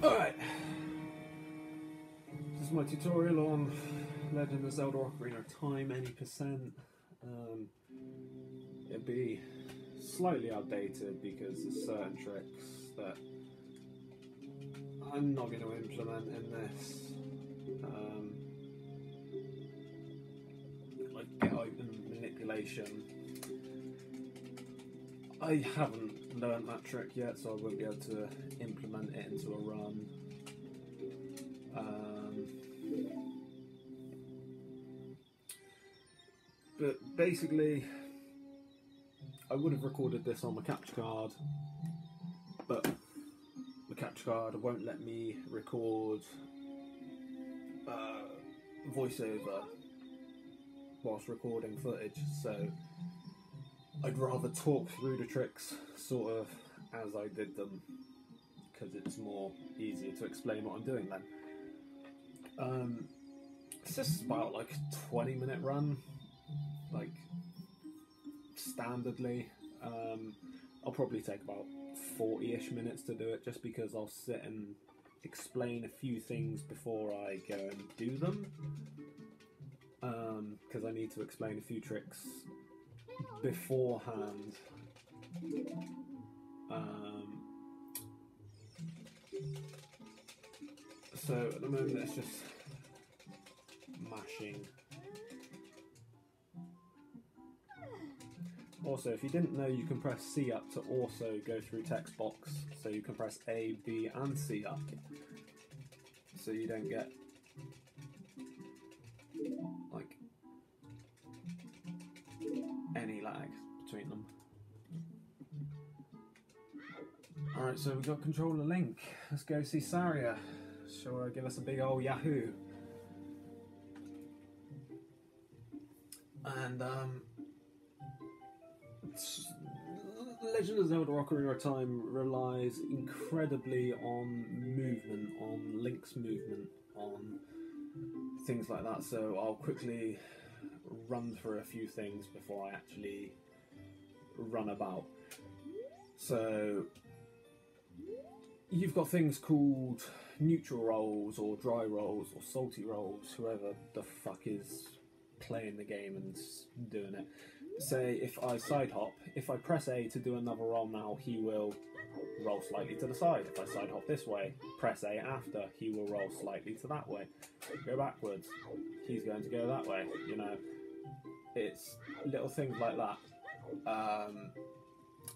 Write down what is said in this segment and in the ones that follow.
Alright, this is my tutorial on Legend of Zelda Ocarina of Time, any percent. It'd be slightly outdated because there's certain tricks that I'm not going to implement in this. Like get open manipulation. I haven't learned that trick yet, so I won't be able to implement it into a run. But basically, I would have recorded this on my capture card, but the capture card won't let me record voiceover whilst recording footage, so I'd rather talk through the tricks sort of as I did them, because it's more easier to explain what I'm doing then. This is about like a 20-minute run, like standardly. I'll probably take about 40-ish minutes to do it, just because I'll sit and explain a few things before I go and do them, because I need to explain a few tricks beforehand. So at the moment it's just mashing. Also, if you didn't know, you can press C up to also go through text box, so you can press A, B and C up, so you don't get like any lag between them. Alright, so we've got controller link. Let's go see Saria. She'll give us a big old yahoo. And Legend of Zelda Ocarina of Time relies incredibly on movement, on Link's movement, on things like that, so I'll quickly run through a few things before I actually run about. So you've got things called neutral rolls or dry rolls or salty rolls, whoever the fuck is playing the game and doing it. Say if I side hop, if I press A to do another roll now, he will roll slightly to the side. If I side hop this way, press A after, he will roll slightly to that way. Go backwards, he's going to go that way, you know. It's little things like that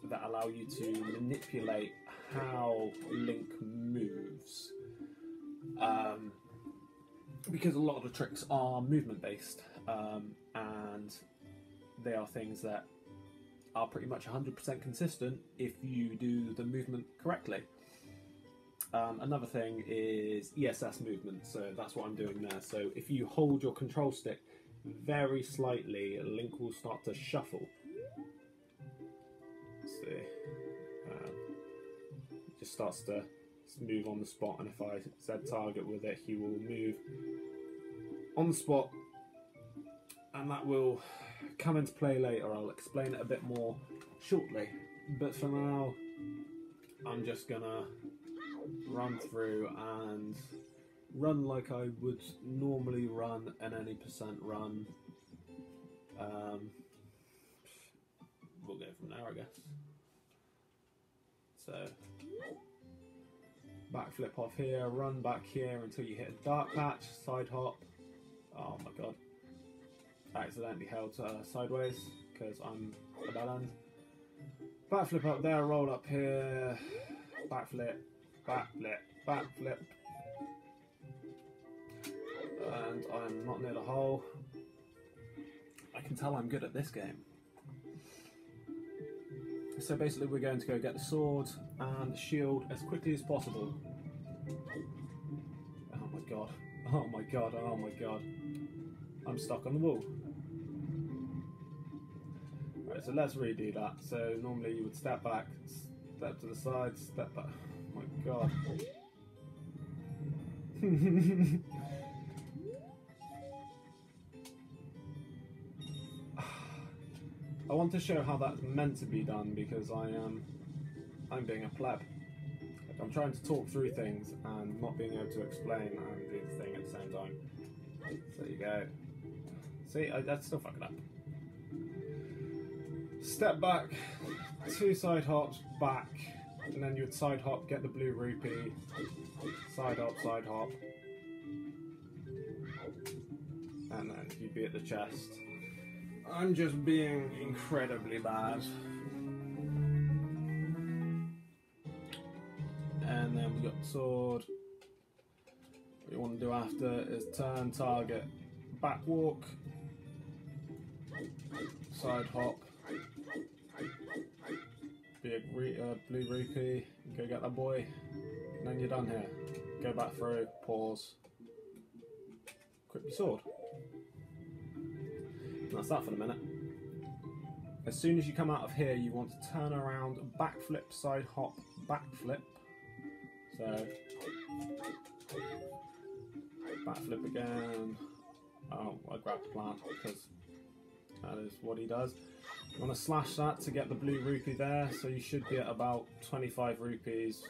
that allow you to manipulate how Link moves. Because a lot of the tricks are movement based, and they are things that are pretty much 100% consistent if you do the movement correctly. Another thing is ESS movement, so that's what I'm doing there. So if you hold your control stick very slightly, Link will start to shuffle. Let's see. It just starts to move on the spot, and if I Z target with it, he will move on the spot, and that will come into play later. I'll explain it a bit more shortly, but for now I'm just gonna run through and run like I would normally run an any percent run. We'll go from there, I guess. So backflip off here, run back here until you hit a dark patch, side hop. Oh my god. I accidentally held sideways because I'm a bad end. Backflip up there, roll up here, backflip, backflip, backflip. And I'm not near the hole. I can tell I'm good at this game. So basically we're going to go get the sword and the shield as quickly as possible. Oh my god, oh my god, oh my god. I'm stuck on the wall. Right, so let's redo that. So normally you would step back, step to the side, step back. Oh my god. I want to show how that's meant to be done, because I'm being a pleb. I I'm trying to talk through things and not being able to explain and do the thing at the same time. So there you go. See, that's still fucking up. Step back, 2 side hops, back, and then you'd side hop, get the blue rupee, side hop, and then you'd be at the chest. I'm just being incredibly bad. And then we got the sword. What you want to do after is turn, target, back walk, side hop, big blue rupee, go get that boy, and then you're done here. Go back through, pause, equip your sword. And that's that for the minute. As soon as you come out of here, you want to turn around, backflip, side hop, backflip. So, backflip again. Oh, I grabbed the plant because that is what he does. You want to slash that to get the blue rupee there, so you should be at about 25 rupees.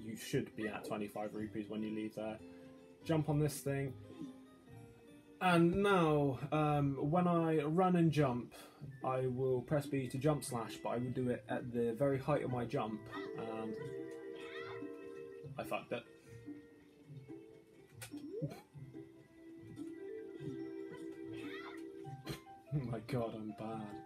You should be at 25 rupees when you leave there. Jump on this thing. And now, when I run and jump, I will press B to jump slash, but I will do it at the very height of my jump, and I fucked it. Oh my god, I'm bad.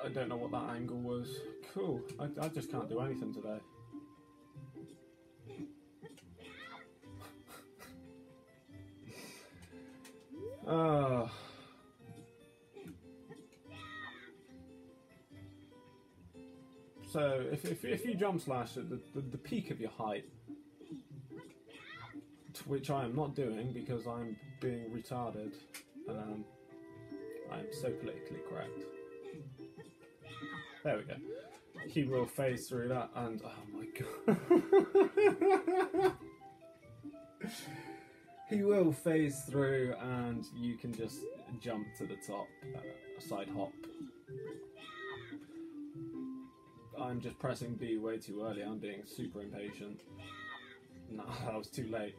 I don't know what that angle was. Cool, I just can't do anything today. So if you jump slash at the peak of your height, which I am not doing because I'm being retarded, I am so politically correct. There we go. He will phase through that, and oh my god. He will phase through, and you can just jump to the top, side hop. I'm just pressing B way too early. I'm being super impatient. No, that was too late.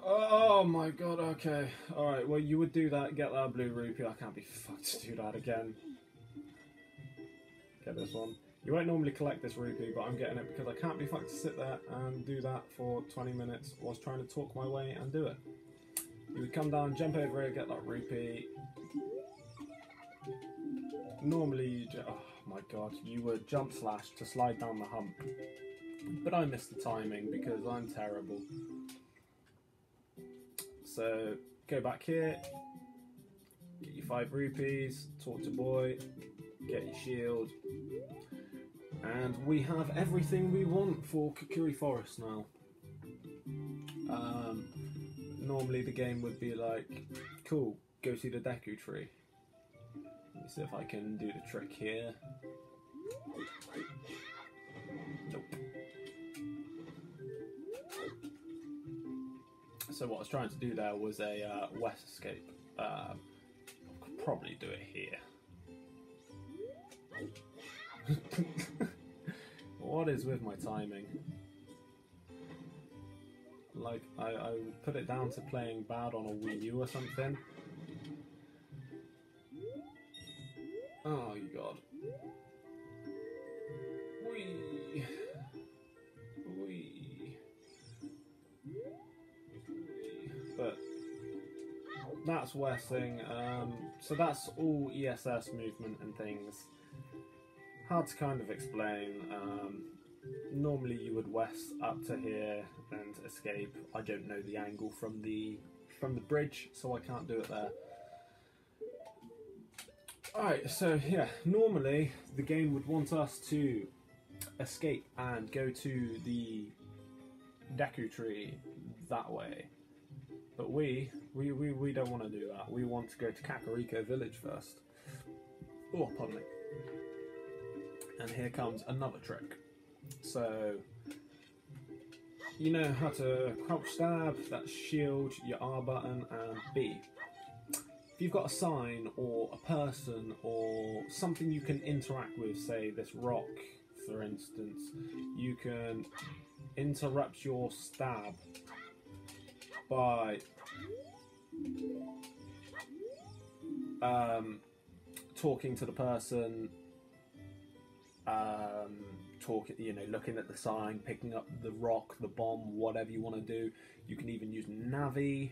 Oh my god, okay. Alright, well you would do that, get that blue rupee. I can't be fucked to do that again. Get this one. You won't normally collect this rupee, but I'm getting it because I can't be fucked to sit there and do that for 20 minutes whilst trying to talk my way and do it. You would come down, jump over here, get that rupee. Normally you oh my god, you would jump slash to slide down the hump. But I missed the timing because I'm terrible. So, go back here, get your 5 rupees, talk to boy, get your shield, and we have everything we want for Kukuri Forest now. Normally the game would be like, cool, go see the Deku tree. Let me see if I can do the trick here. Nope. So what I was trying to do there was a west escape. I could probably do it here. What is with my timing? Like, I would put it down to playing bad on a Wii U or something. Oh, you god. Wee. Wee. But that's westing. So that's all ESS movement and things. Hard to kind of explain. Normally you would west up to here and escape. I don't know the angle from the bridge, so I can't do it there. Alright, so yeah, normally the game would want us to escape and go to the Deku tree that way. But we don't want to do that. We want to go to Kakariko village first. Oh, pardon me. And here comes another trick. So you know how to crouch stab, that's shield, your R button, and B. If you've got a sign or a person or something you can interact with, say this rock for instance, you can interrupt your stab by talking to the person, looking at the sign, picking up the rock, the bomb, whatever you want to do. You can even use Navi,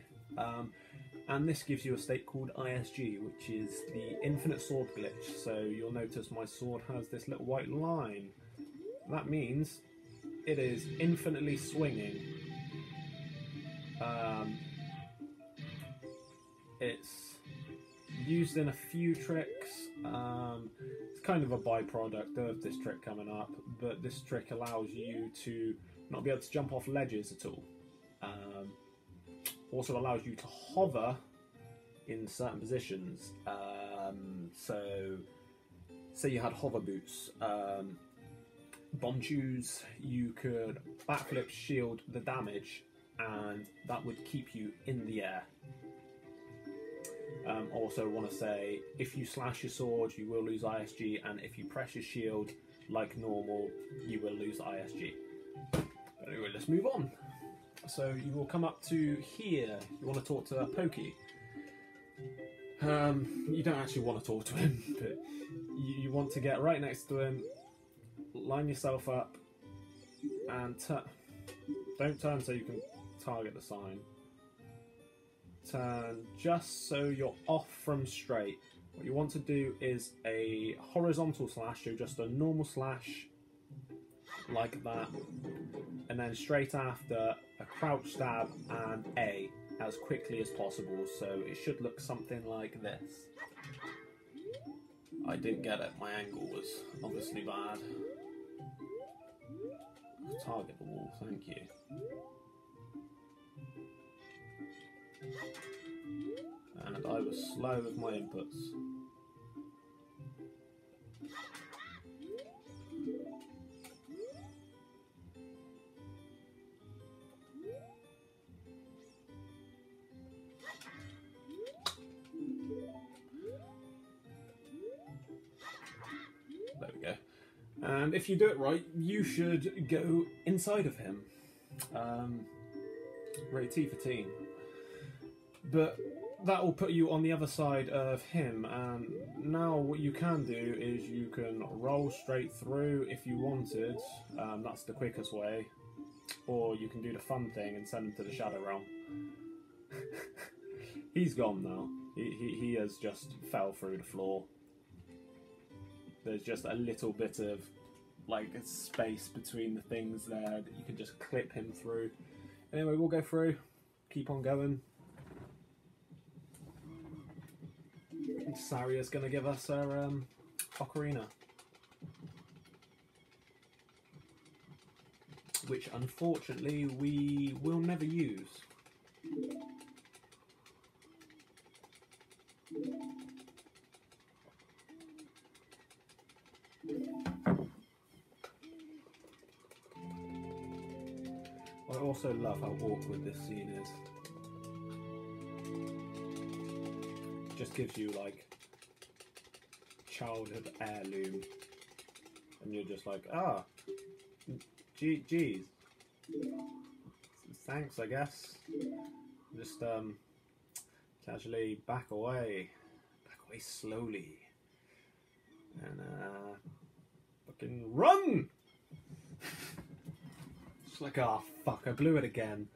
and this gives you a state called ISG, which is the infinite sword glitch. So you'll notice my sword has this little white line. That means it is infinitely swinging. It's used in a few tricks. It's kind of a byproduct of this trick coming up, but this trick allows you to not be able to jump off ledges at all. Also allows you to hover in certain positions. So, say you had hover boots, bomb shoes, you could backflip shield the damage, and that would keep you in the air. Also want to say, if you slash your sword, you will lose ISG, and if you press your shield like normal, you will lose ISG. But anyway, let's move on. So you will come up to here. You want to talk to Pokey. You don't actually want to talk to him, but you want to get right next to him, line yourself up, and don't turn so you can target the sign. Turn just so you're off from straight. What you want to do is a horizontal slash, so just a normal slash like that, and then straight after a crouch stab and A as quickly as possible. So it should look something like this. I didn't get it, my angle was obviously bad. Target the wall, thank you. And I was slow with my inputs. There we go. And if you do it right, you should go inside of him. Rate T for team. But that will put you on the other side of him, and now what you can do is you can roll straight through if you wanted. That's the quickest way. Or you can do the fun thing and send him to the Shadow Realm. He's gone now. He has just fell through the floor. There's just a little bit of like a space between the things there that you can just clip him through. Anyway, we'll go through, keep on going. Saria's going to give us our Ocarina, which unfortunately we will never use. I also love how awkward this scene is. Just gives you like childhood heirloom, and you're just like, ah, geez, thanks, I guess. Just casually back away slowly, and fucking run. It's like, oh fuck, I blew it again.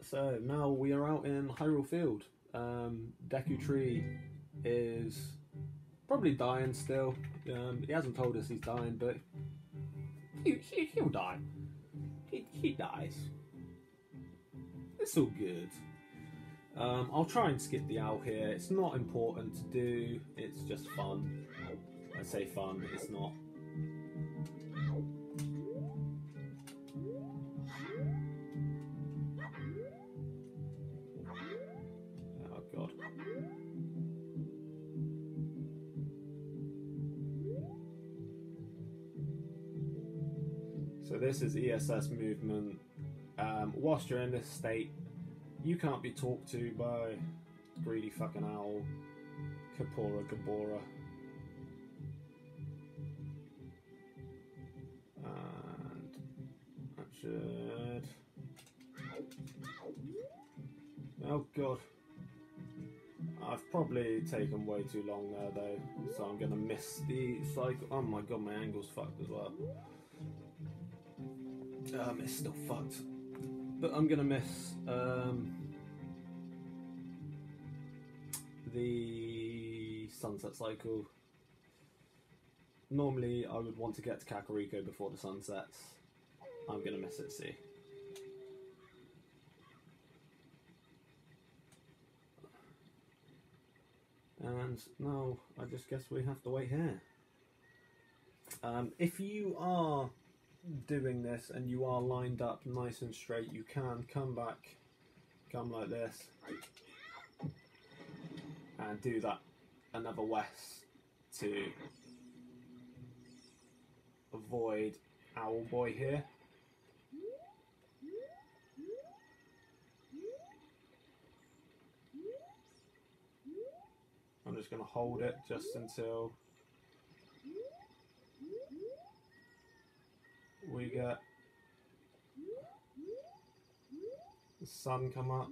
So now we are out in Hyrule Field. Deku Tree is probably dying still. He hasn't told us he's dying, but he'll die. He dies. It's all good. I'll try and skip the owl here. It's not important to do. It's just fun. I say fun, it's not. So this is ESS movement. Whilst you're in this state, you can't be talked to by greedy fucking owl, Kapora Gabora. And that should... Oh god. I've probably taken way too long there though, so I'm gonna miss the cycle. Oh my god, my angle's fucked as well. It's still fucked. But I'm gonna miss the sunset cycle. Normally I would want to get to Kakariko before the sun sets. I'm gonna miss it, see. And now I just guess we have to wait here. If you are doing this and you are lined up nice and straight, you can come back, come like this, and do that another west to avoid Owl Boy here. I'm just going to hold it just until we get the sun come up,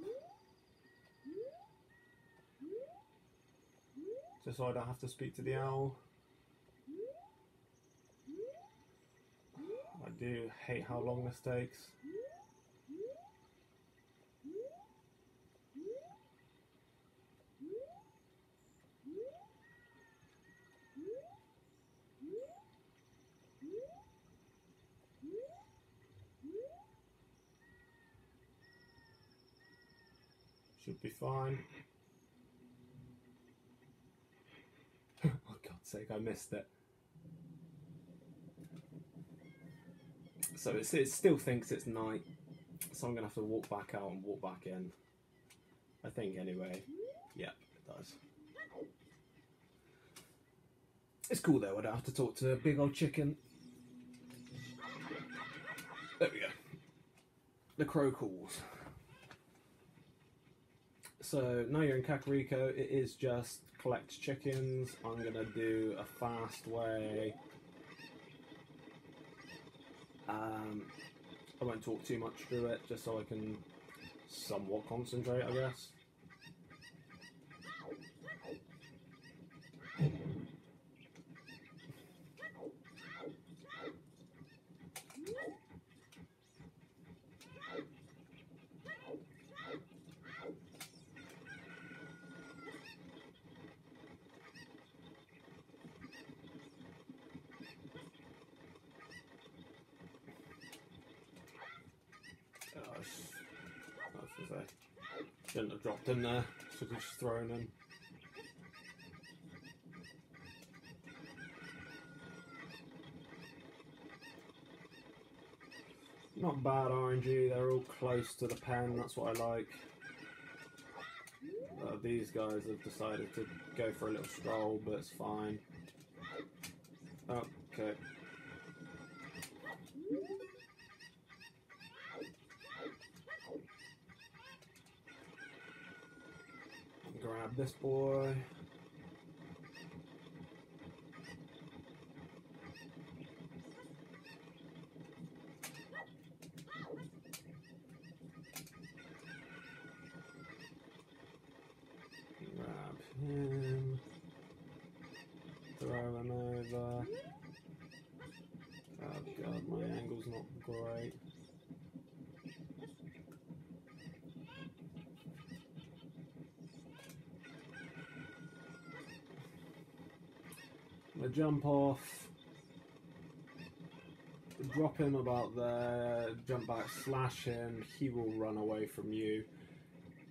just so I don't have to speak to the owl. I do hate how long this takes. Should be fine. Oh God's sake, I missed it. So it still thinks it's night, so I'm going to have to walk back out and walk back in. I think anyway. Yep, it does. It's cool though, I don't have to talk to a big old chicken. There we go. The crow calls. So now you're in Kakariko, it is just collect chickens. I'm going to do a fast way. I won't talk too much through it, just so I can somewhat concentrate, I guess. Shouldn't have dropped in there, should have just thrown in. Not bad RNG, they're all close to the pen, that's what I like. These guys have decided to go for a little stroll, but it's fine. Okay. Grab this boy. Grab him. Throw him over. Oh god, my angle's not great. I jump off, drop him about there, jump back, slash him, he will run away from you.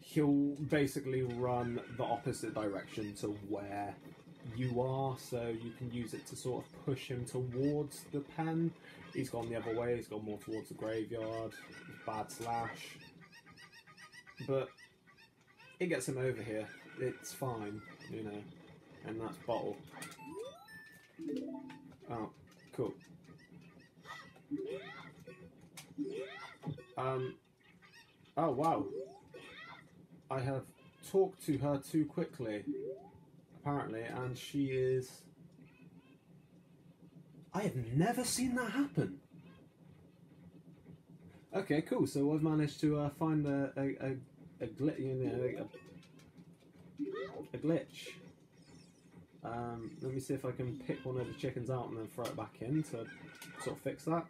He'll basically run the opposite direction to where you are, so you can use it to sort of push him towards the pen. He's gone the other way, he's gone more towards the graveyard. Bad slash. But it gets him over here. It's fine, you know. And that's bottle. Oh, cool. Oh wow. I have talked to her too quickly, apparently, and she is... I have never seen that happen. Okay, cool. So I've managed to find a glitch, you know, a glitch. Let me see if I can pick one of the chickens out and then throw it back in to sort of fix that.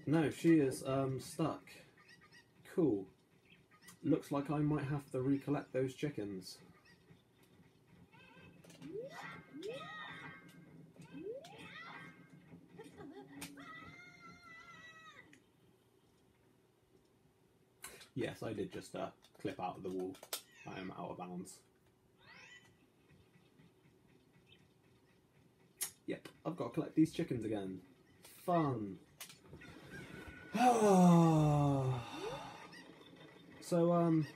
No, she is stuck. Cool. Looks like I might have to recollect those chickens. Yes, I did just clip out of the wall. I am out of bounds. Yep, I've got to collect these chickens again. Fun. So,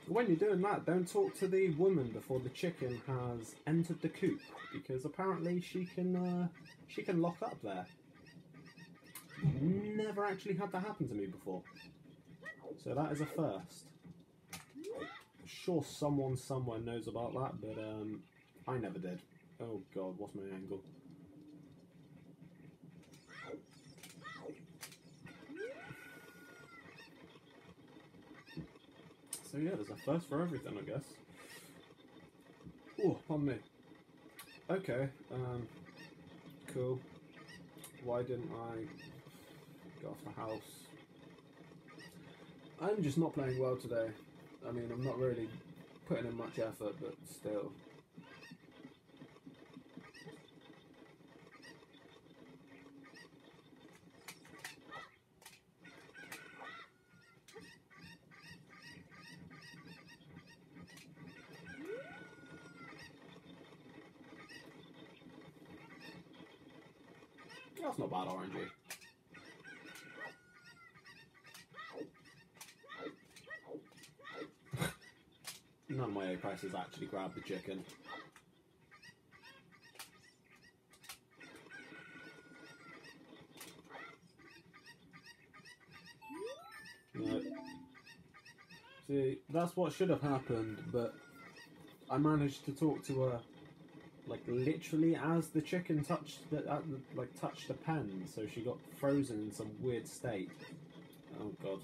when you're doing that, don't talk to the woman before the chicken has entered the coop, because apparently she can lock up there. Never actually had that happen to me before. So that is a first. I'm sure someone somewhere knows about that, but I never did. Oh god, what's my angle? So yeah, there's a first for everything, I guess. Oh, pardon me. Okay, cool. Why didn't I go off the house? I'm just not playing well today. I mean, I'm not really putting in much effort, but still. That's not bad, orangey. None of my egg prices actually grabbed the chicken. No. See, that's what should have happened, but I managed to talk to her, like, literally as the chicken touched the pen, so she got frozen in some weird state. Oh god.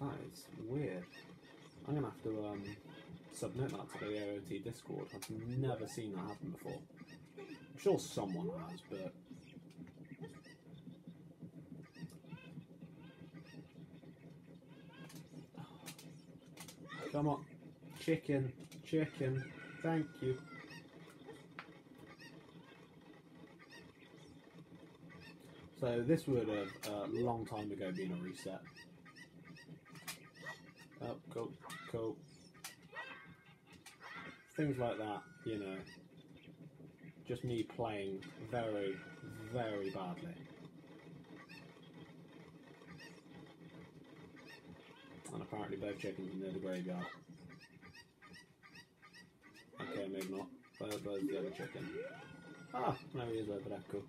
That is weird. I'm gonna have to submit that to the OoT Discord. I've never seen that happen before. I'm sure someone has, but come on, chicken, thank you. So this would have a long time ago been a reset. Oh, cool. Things like that, you know. Just me playing very, very badly. And apparently both chickens are near the graveyard. Okay, maybe not. Where's the other chicken? Ah, no, he is over there, cool.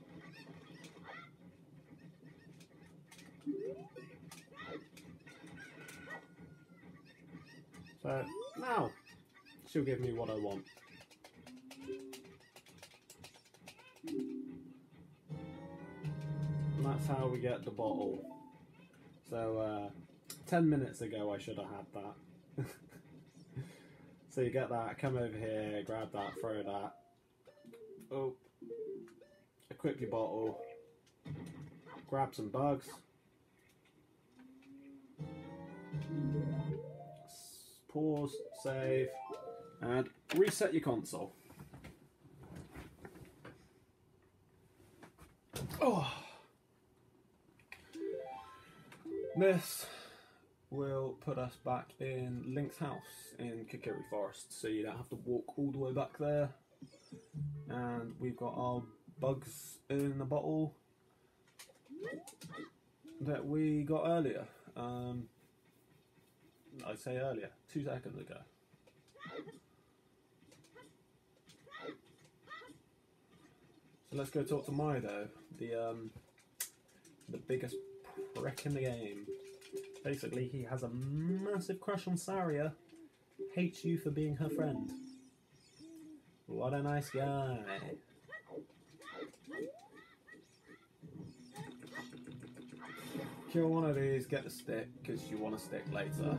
So, now, she'll give me what I want. And that's how we get the bottle. So, 10 minutes ago I should have had that. So you get that, come over here, grab that, throw that. Oh, equip your bottle. Grab some bugs. Pause, save, and reset your console. Oh. This will put us back in Link's house in Kikiri Forest, so you don't have to walk all the way back there. And we've got our bugs in the bottle that we got earlier. I'd say earlier, 2 seconds ago. So let's go talk to Mido, the biggest prick in the game. Basically, he has a massive crush on Saria, hates you for being her friend. What a nice guy. Kill one of these, get the stick, because you want a stick later.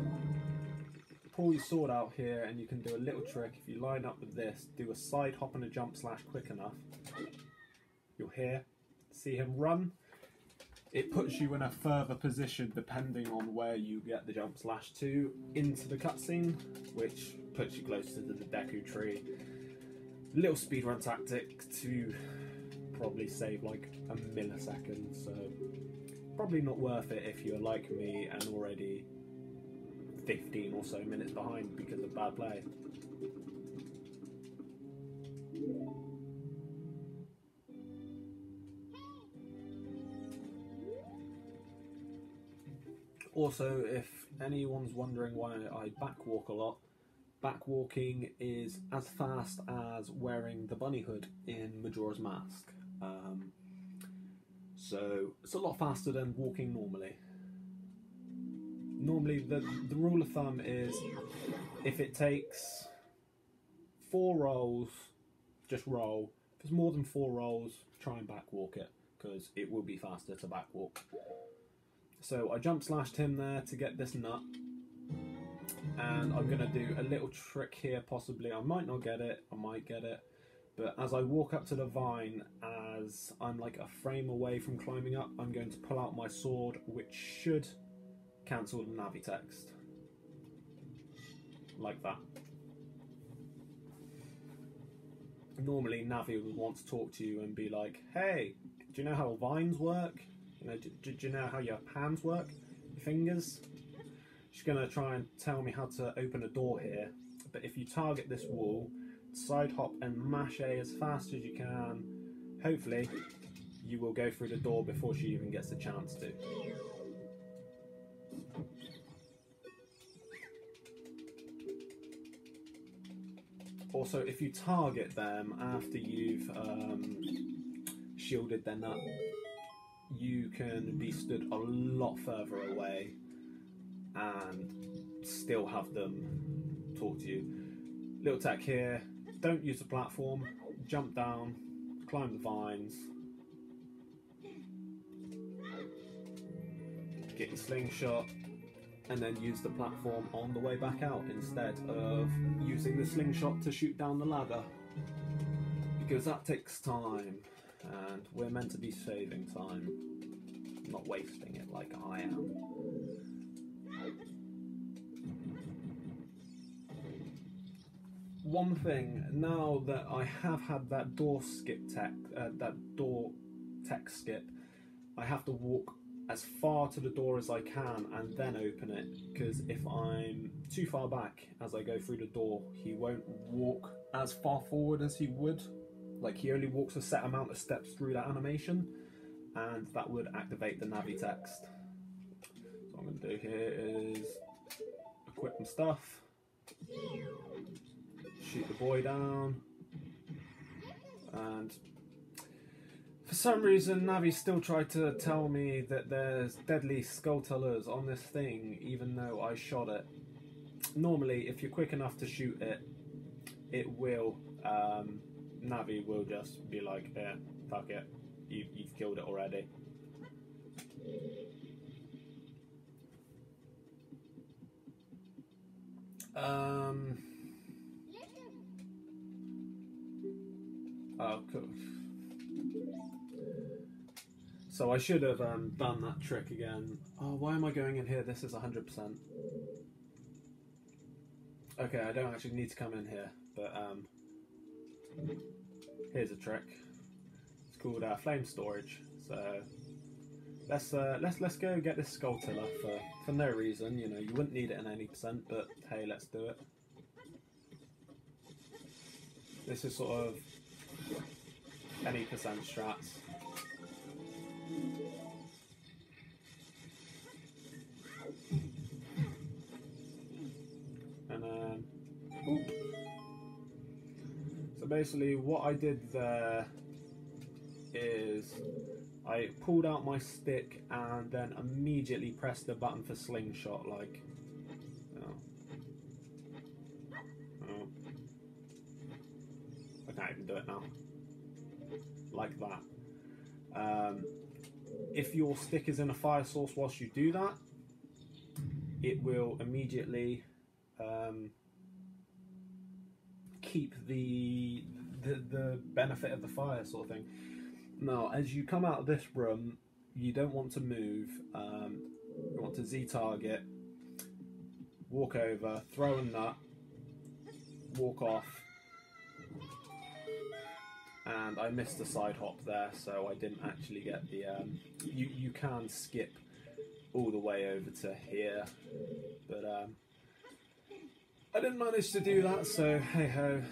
Pull your sword out here and you can do a little trick. If you line up with this, do a side hop and a jump slash quick enough. You'll hear, see him run. It puts you in a further position depending on where you get the jump slash to into the cutscene, which puts you closer to the Deku tree. Little speedrun tactic to probably save like a millisecond, so probably not worth it if you're like me and already 15 or so minutes behind because of bad play. Also, if anyone's wondering why I backwalk a lot, backwalking is as fast as wearing the bunny hood in Majora's Mask. So it's a lot faster than walking normally. Normally the rule of thumb is if it takes 4 rolls, just roll. If it's more than 4 rolls, try and backwalk it, because it will be faster to backwalk. So I jump slashed him there to get this nut, and I'm going to do a little trick here possibly. I might not get it, I might get it, but as I walk up to the vine, as I'm like a frame away from climbing up, I'm going to pull out my sword, which should cancel the Navi text. Like that. Normally Navi would want to talk to you and be like, hey, do you know how vines work? You know, do you know how your hands work? Your fingers? She's going to try and tell me how to open a door here. But if you target this wall, side hop and mash A as fast as you can, hopefully you will go through the door before she even gets a chance to. Also, if you target them after you've shielded their nut, you can be stood a lot further away and still have them talk to you. Little tech here, don't use the platform, jump down, climb the vines, get your slingshot, and then use the platform on the way back out instead of using the slingshot to shoot down the ladder, because that takes time and we're meant to be saving time, not wasting it like I am. One thing, now that I have had that door tech skip, I have to walk as far to the door as I can and then open it, because if I'm too far back as I go through the door, he won't walk as far forward as he would. Like, he only walks a set amount of steps through that animation, and that would activate the Navi text. So what I'm going to do here is equip my stuff, shoot the boy down, and for some reason Navi still tried to tell me that there's deadly skulltulas on this thing even though I shot it. Normally if you're quick enough to shoot it, it will, Navi will just be like, yeah, fuck it, you've killed it already. Oh, cool. So I should have done that trick again. Oh, why am I going in here? This is 100%. Okay, I don't actually need to come in here, but here's a trick. It's called flame storage. So let's go get this skulltula for no reason. You know, you wouldn't need it in any percent, but hey, let's do it. This is sort of any percent strats. basically what I did there is I pulled out my stick and then immediately pressed the button for slingshot, like, I can't even do it now, like that. If your stick is in a fire source whilst you do that, it will immediately keep the benefit of the fire, sort of thing. Now, as you come out of this room, you don't want to move. You want to Z target, walk over, throw a nut, walk off. And I missed the side hop there, so I didn't actually get the... you can skip all the way over to here, but I didn't manage to do that, so hey ho.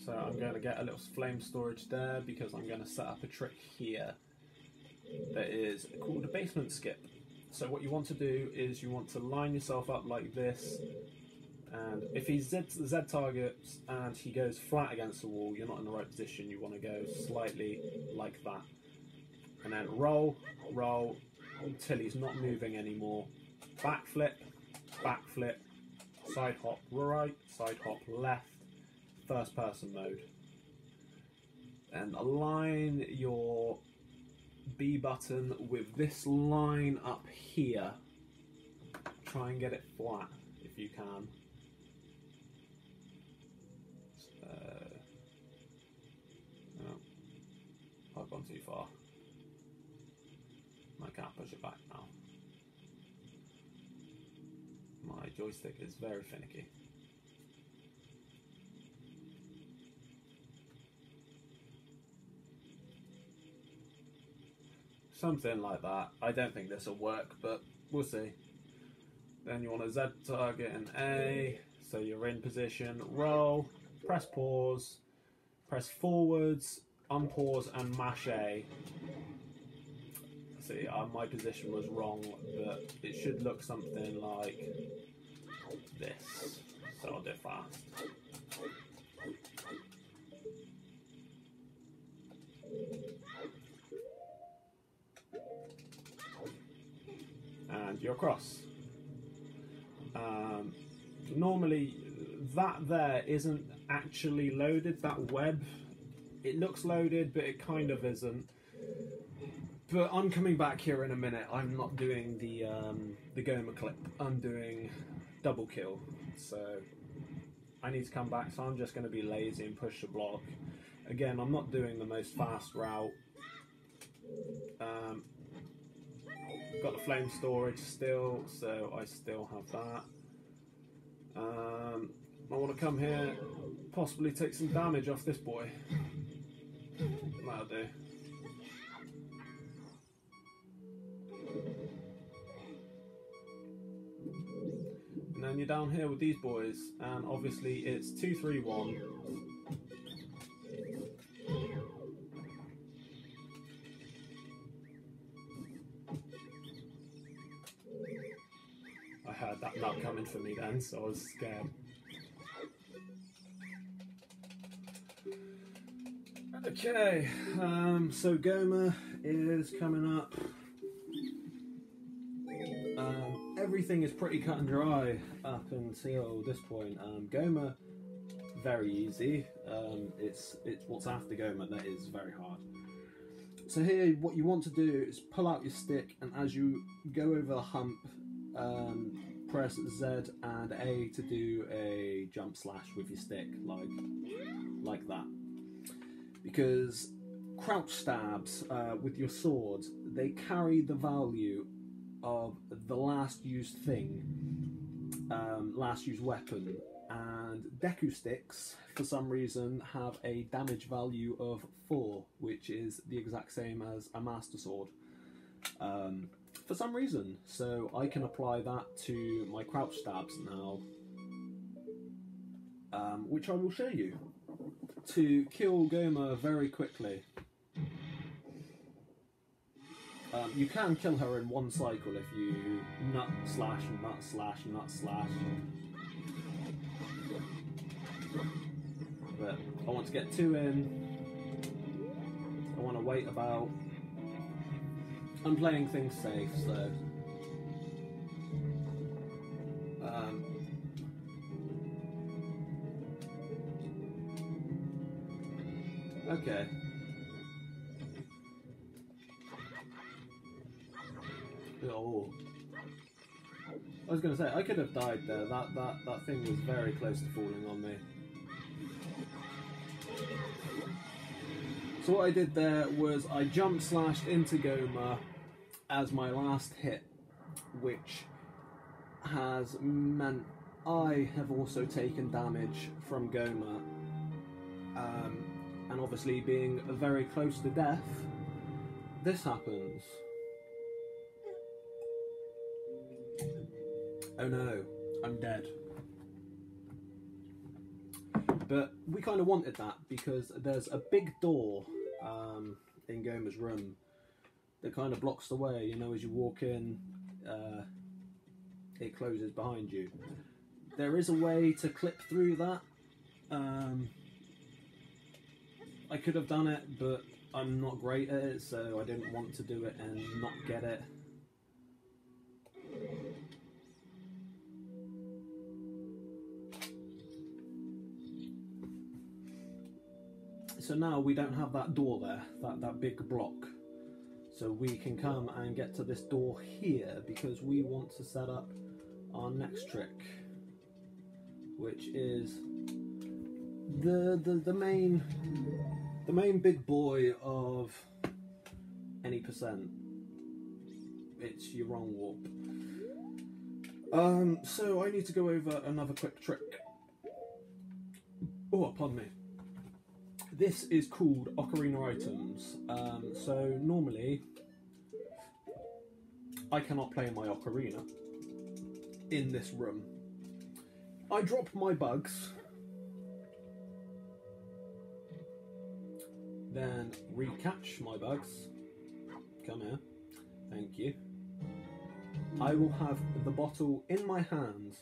So I'm going to get a little flame storage there because I'm going to set up a trick here that is called a basement skip. So what you want to do is you want to line yourself up like this, and if he Z targets and he goes flat against the wall, you're not in the right position. You want to go slightly like that, and then roll until he's not moving anymore. Backflip, backflip, side hop right, side hop left, first person mode, and align your B button with this line up here. Try and get it flat if you can. No, I've gone too far. I can't push it back now. My joystick is very finicky. Something like that. I don't think this will work, but we'll see. Then you want to Z target an A, so you're in position, roll, press pause, press forwards, unpause and mash A. See, my position was wrong, but it should look something like this, so I'll do it fast. And you're across. Normally that there isn't actually loaded, that web. It looks loaded, but it kind of isn't. But I'm coming back here in a minute. I'm not doing the gohma clip. I'm doing double kill. So I need to come back, so I'm just going to be lazy and push the block. Again, I'm not doing the most fast route. Got the flame storage still, so I still have that. I want to come here, possibly take some damage off this boy. That'll do. And then you're down here with these boys, and obviously it's 2, 3, 1. I heard that nut coming for me then, so I was scared. Okay, so gohma is coming up. Everything is pretty cut and dry up until this point. Gohma, very easy. It's what's after gohma that is very hard. So here, what you want to do is pull out your stick, and as you go over the hump, press Z and A to do a jump slash with your stick, like that. Because crouch stabs with your sword, they carry the value of the last used thing, last used weapon, and Deku sticks for some reason have a damage value of 4, which is the exact same as a master sword for some reason. So I can apply that to my crouch stabs now, which I will show you to kill gohma very quickly. You can kill her in one cycle if you nut slash, nut slash, nut slash. But I want to get 2 in. I want to wait about. I'm playing things safe, so. Okay. Oh. I was going to say, I could have died there. That thing was very close to falling on me. So what I did there was I jump slashed into gohma as my last hit, which has meant I have also taken damage from gohma. And obviously being very close to death, this happens. Oh no, I'm dead. But we kind of wanted that because there's a big door in gohma's room that kind of blocks the way. You know, as you walk in, it closes behind you. There is a way to clip through that. I could have done it, but I'm not great at it, so I didn't want to do it and not get it. So now we don't have that door there, that big block. So we can come and get to this door here because we want to set up our next trick, which is the main big boy of any percent. It's your wrong warp. So I need to go over another quick trick. Oh, pardon me. This is called Ocarina items. So normally I cannot play my Ocarina in this room. I drop my bugs, then recatch my bugs. Come here, thank you. I will have the bottle in my hand.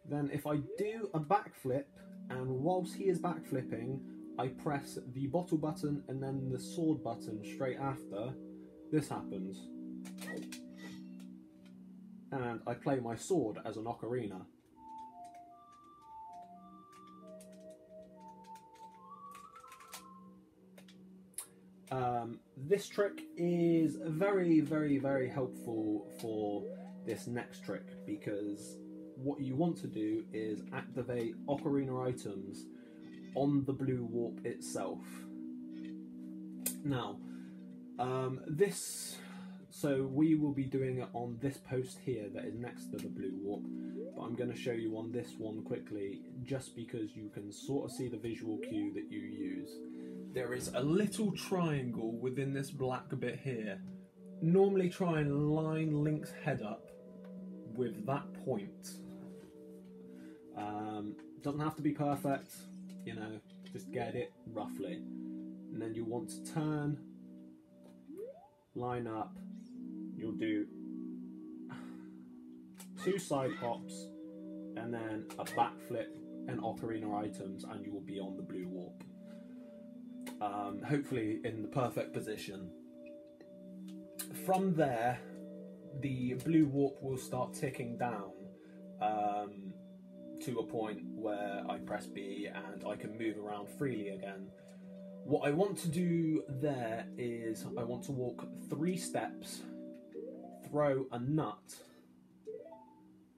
Then if I do a backflip, and whilst he is backflipping, I press the bottle button and then the sword button straight after, this happens. And I play my sword as an ocarina. This trick is very, very, very helpful for this next trick, because what you want to do is activate ocarina items on the blue warp itself. Now, so we will be doing it on this post here that is next to the blue warp, but I'm going to show you on this one quickly, just because you can sort of see the visual cue that you use. There is a little triangle within this black bit here. Normally try and line Link's head up with that point. Doesn't have to be perfect, you know, just get it roughly. And then you want to turn, line up, you'll do 2 side hops, and then a backflip and ocarina items, and you will be on the blue warp. Hopefully in the perfect position. From there, the blue warp will start ticking down to a point where I press B and I can move around freely again. What I want to do there is I want to walk 3 steps, throw a nut,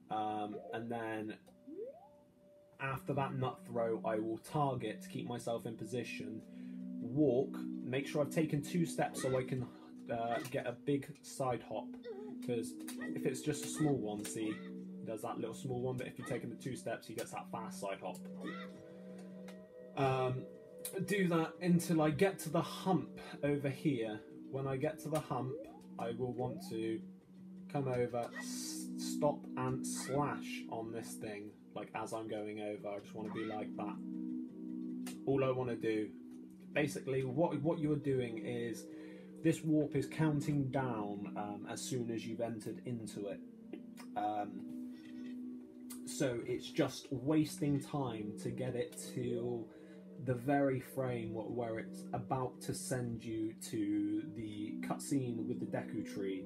and then after that nut throw I will target to keep myself in position, walk, make sure I've taken 2 steps so I can get a big side hop, because if it's just a small one, see, there's that little small one, but if you've taken the 2 steps, he gets that fast side hop. Do that until I get to the hump over here. When I get to the hump, I will want to come over, stop and slash on this thing, like as I'm going over. I just want to be like that. All I want to do, basically what you are doing is, this warp is counting down as soon as you've entered into it. So it's just wasting time to get it to the very frame where it's about to send you to the cutscene with the Deku Tree,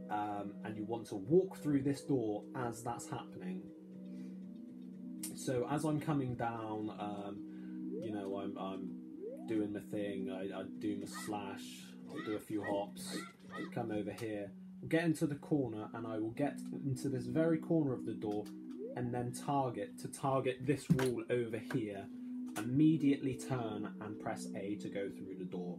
and you want to walk through this door as that's happening. So as I'm coming down, you know, I'm doing my thing, I do my slash, I'll do a few hops, come over here, get into the corner, and I will get into this very corner of the door and then target this wall over here, immediately turn and press A to go through the door.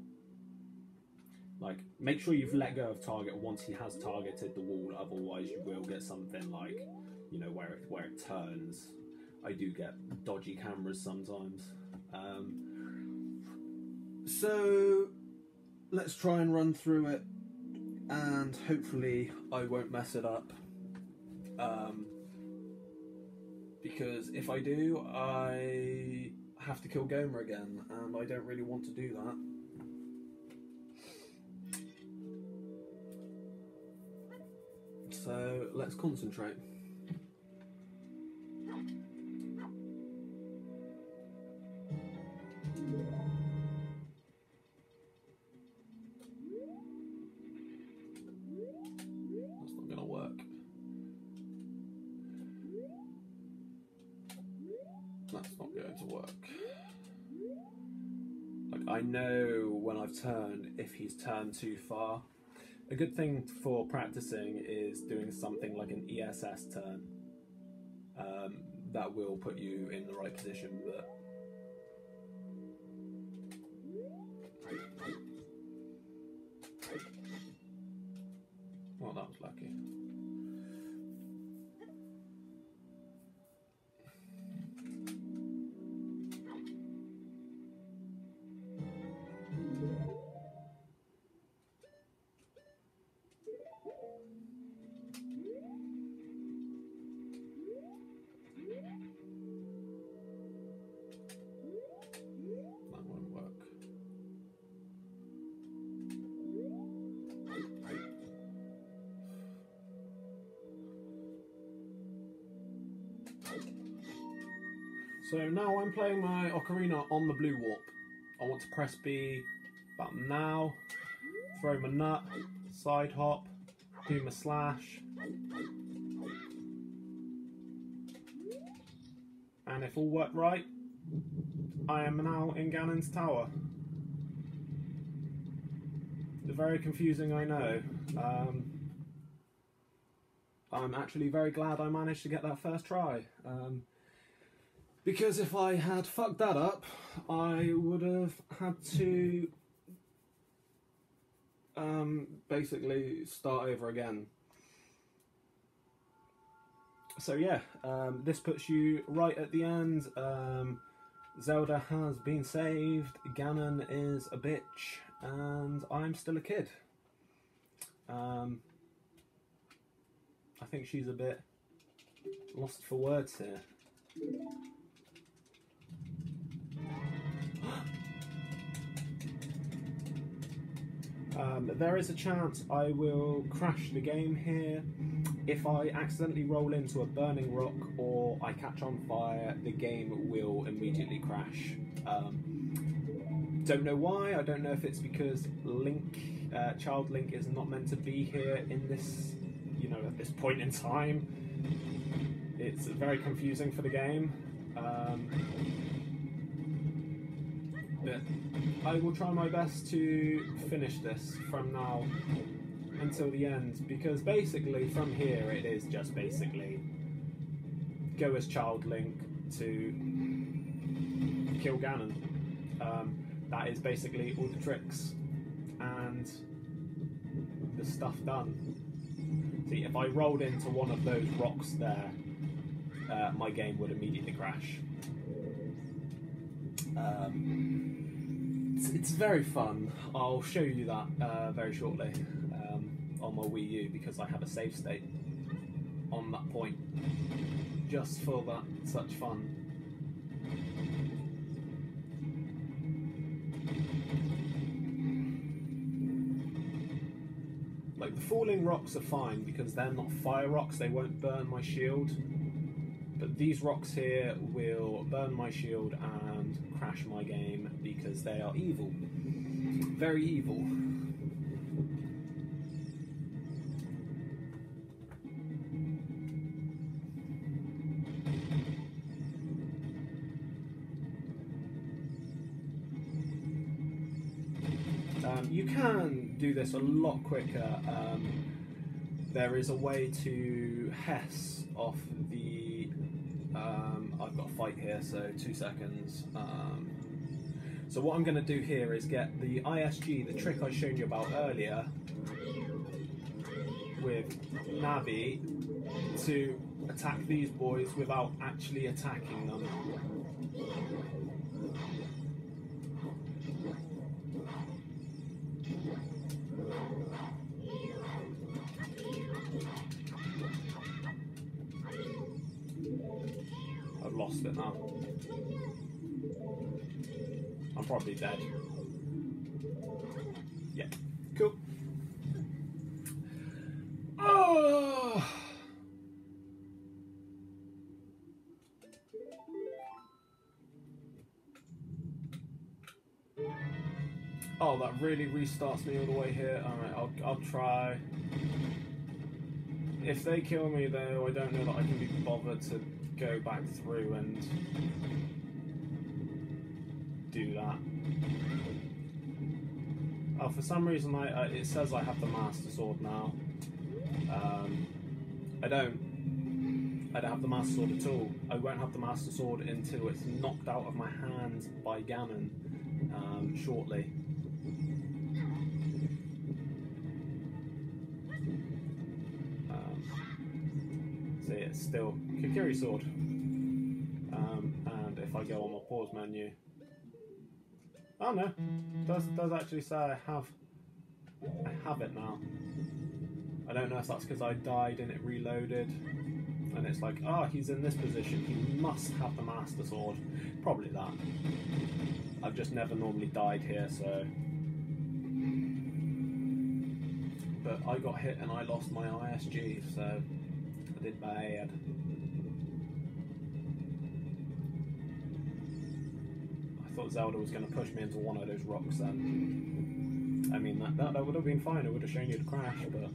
Like, make sure you've let go of target once he has targeted the wall, otherwise you will get something like, you know, where it turns. I do get dodgy cameras sometimes. So let's try and run through it, and hopefully I won't mess it up. Because if I do, I have to kill Gohma again, and I don't really want to do that. So let's concentrate. That's not going to work. That's not going to work. Like, I know when I've turned if he's turned too far. A good thing for practicing is doing something like an ESS turn. That will put you in the right position, but well, that was lucky. So now I'm playing my Ocarina on the blue warp. I want to press B about now, throw my nut, side hop, do my slash, and if all worked right, I am now in Ganon's tower. Very confusing, I know. I'm actually very glad I managed to get that first try. Because if I had fucked that up, I would have had to basically start over again. So yeah, this puts you right at the end. Zelda has been saved, Ganon is a bitch, and I'm still a kid. I think she's a bit lost for words here. There is a chance I will crash the game here. If I accidentally roll into a burning rock or I catch on fire, the game will immediately crash. Don't know why. I don't know if it's because Link, Child Link, is not meant to be here in this, you know, at this point in time. It's very confusing for the game. But I will try my best to finish this from now until the end, because basically from here it is just basically go as Child Link to kill Ganon. That is basically all the tricks and the stuff done. See, if I rolled into one of those rocks there, my game would immediately crash. It's very fun. I'll show you that very shortly on my Wii U, because I have a save state on that point just for that such fun. falling rocks are fine because they're not fire rocks, they won't burn my shield. But these rocks here will burn my shield and crash my game because they are evil. Very evil. You can do this a lot quicker. There is a way to Hess off the... I've got a fight here, so 2 seconds. So what I'm going to do here is get the ISG, the trick I showed you about earlier, with Navi, to attack these boys without actually attacking them. I've lost it now. I'm probably dead. Yeah, cool. Oh! Oh, that really restarts me all the way here. Alright, I'll try. If they kill me though, I don't know that I can be bothered to go back through and do that. Oh, for some reason it says I have the Master Sword now. I don't have the Master Sword at all. I won't have the Master Sword until it's knocked out of my hands by Ganon shortly. See, it's still Kokiri Sword. And if I go on my pause menu, oh no, does actually say I have it now. I don't know if that's because I died and it reloaded, and it's like, oh, he's in this position, he must have the Master Sword. Probably that. I've just never normally died here, so. But I got hit and I lost my ISG, so I did bad. I thought Zelda was going to push me into one of those rocks then. I mean, that would have been fine, it would have shown you the crash, but...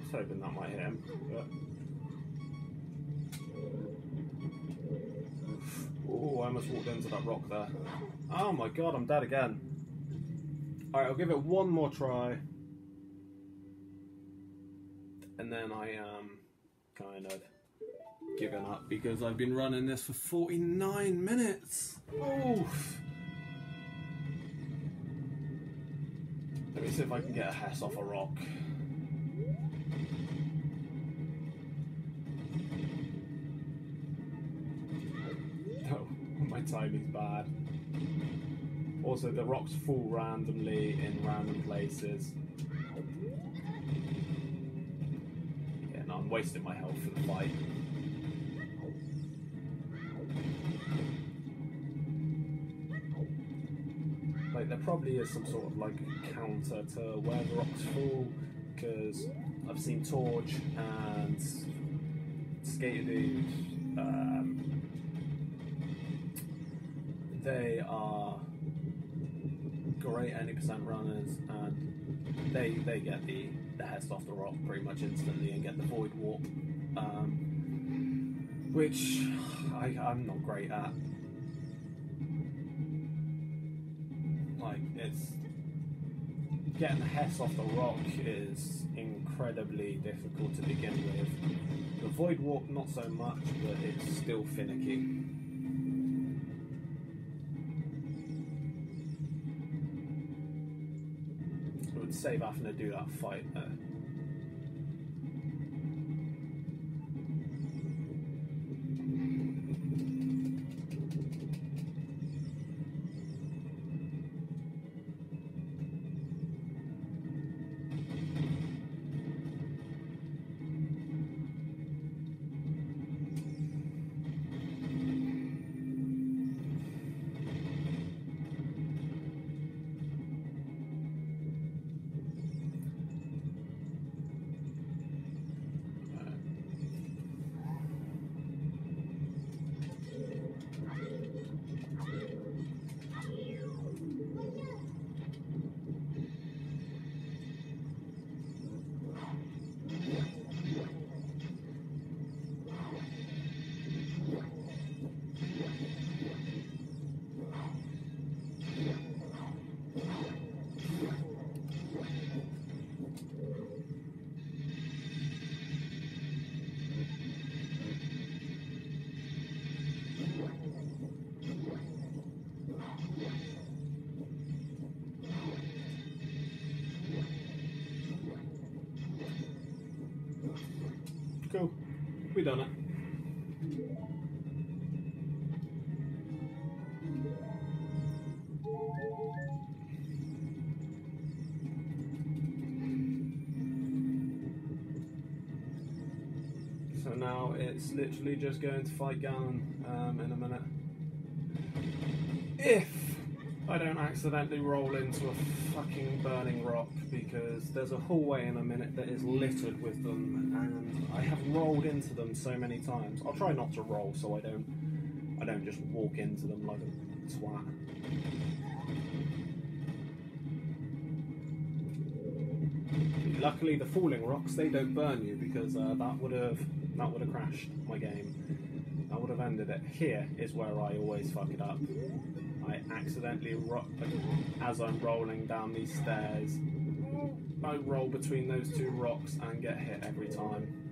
hoping that might hit him, but... Oh, I almost walked into that rock there. Oh my god, I'm dead again. Alright, I'll give it one more try. And then I am kind of giving up because I've been running this for 49 minutes. Oof. Let me see if I can get a Hess off a rock. My timing's bad. Also, the rocks fall randomly in random places. Yeah, no, I'm wasting my health for the fight. Like, there probably is some sort of like counter to where the rocks fall, because I've seen Torch and Skater Dude. They are great 80% runners, and they get the heads off the rock pretty much instantly and get the void warp. which I'm not great at. Like, it's getting the Hess off the rock is incredibly difficult to begin with. The void warp not so much, but it's still finicky. It would save having to do that fight there. Cool. We done it. So now it's literally just going to fight Ganon in a minute. If I don't accidentally roll into a fucking burning rock, because there's a hallway in a minute that is littered with them, and I have rolled into them so many times. I'll try not to roll so I don't just walk into them like a twat. Luckily, the falling rocks, they don't burn you, because that would have crashed my game. That would have ended it. Here is where I always fuck it up. I accidentally, as I'm rolling down these stairs, I roll between those two rocks and get hit every time.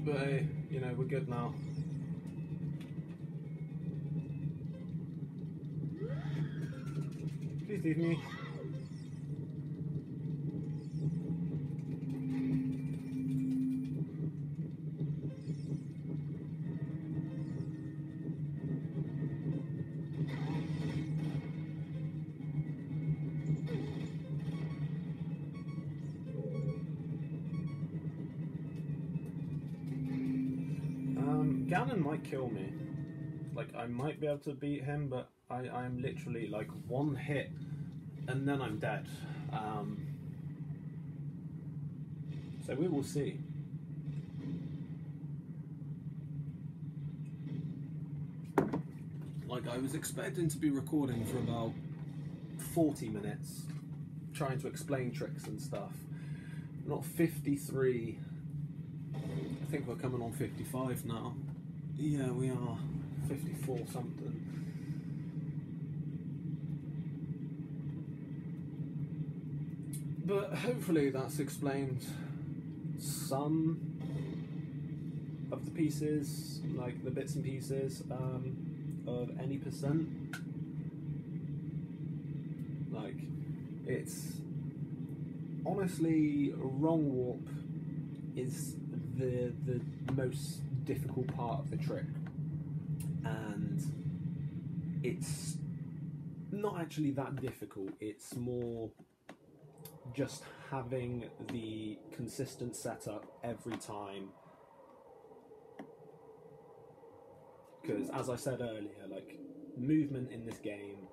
But hey, you know, we're good now. Please leave me. Ganon might kill me. Like, I might be able to beat him, but I'm literally like one hit and then I'm dead. So we will see. Like, I was expecting to be recording for about 40 minutes, trying to explain tricks and stuff. Not 53. I think we're coming on 55 now. Yeah, we are. 54 something. But hopefully that's explained some of the pieces, like the bits and pieces of any percent. Like, it's honestly, wrong warp is the most difficult part of the trick, and it's not actually that difficult. It's more just having the consistent setup every time, because as I said earlier, like, movement in this game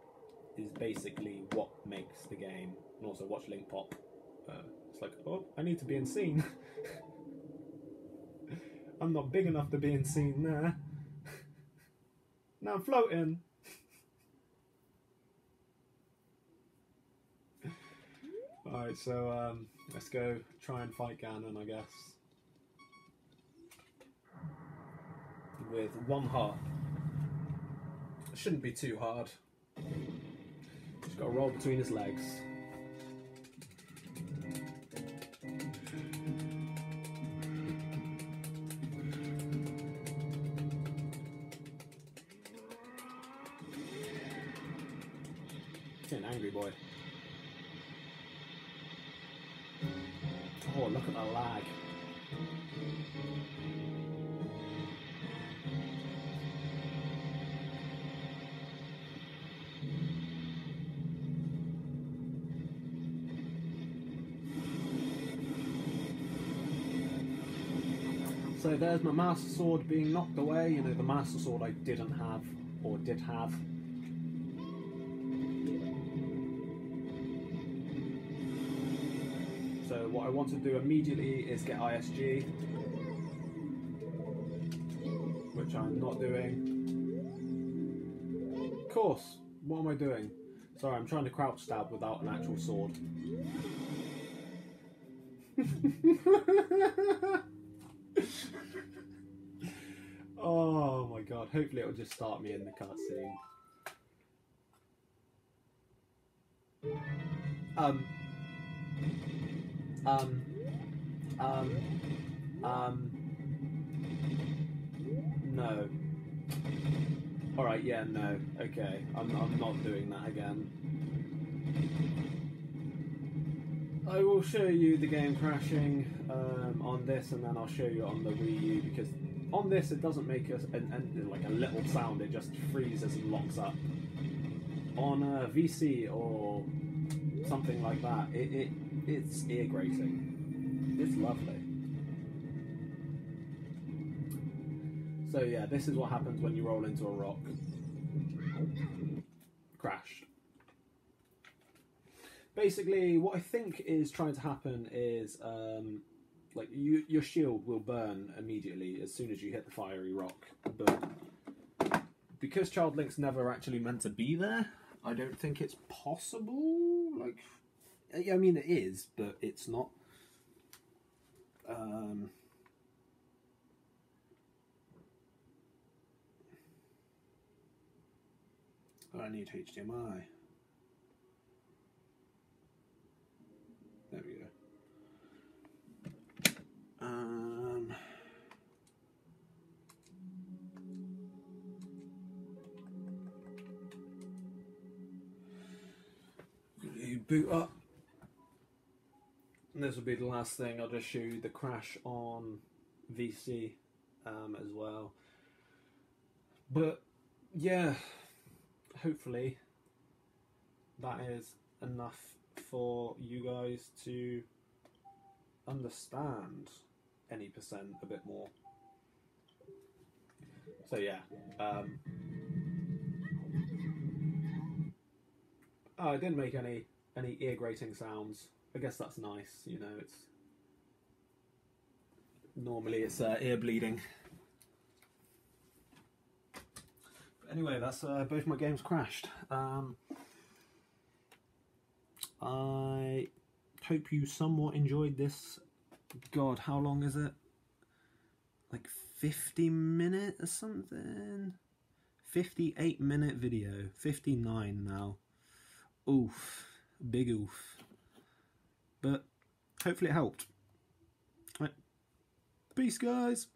is basically what makes the game. And also watch Link pop. It's like, oh, I need to be in scene. I'm not big enough to be in scene there. Now I'm floating. Alright, so let's go try and fight Ganon, I guess. With one heart. It shouldn't be too hard. Just gotta roll between his legs. He's an angry boy. Oh, look at the lag. So there's my Master Sword being knocked away, you know, the Master Sword I didn't have, or did have. So what I want to do immediately is get ISG, which I'm not doing. Of course, what am I doing? Sorry, I'm trying to crouch stab without an actual sword. Oh my god, hopefully it'll just start me in the cutscene. No. Alright, yeah, no. Okay, I'm not doing that again. I will show you the game crashing on this, and then I'll show you on the Wii U, because on this it doesn't make like a little sound, it just freezes and locks up. On a VC or something like that, it's ear grating. It's lovely. So yeah, this is what happens when you roll into a rock. Crashed. Basically, what I think is trying to happen is, like, your shield will burn immediately as soon as you hit the fiery rock. But because Child Link's never actually meant to be there, I don't think it's possible. Like, I mean, it is, but it's not. I need HDMI. There we go. You boot up. And this will be the last thing. I'll just show you the crash on VC as well. But yeah, hopefully that is enough for you guys to understand any percent a bit more. So yeah, I didn't make any ear grating sounds. I guess that's nice, you know. It's normally it's ear bleeding. But anyway, that's both my games crashed. I hope you somewhat enjoyed this. God, how long is it? Like 50 minutes or something? 58-minute video. 59 now. Oof. Big oof. But hopefully it helped. Right. Peace, guys.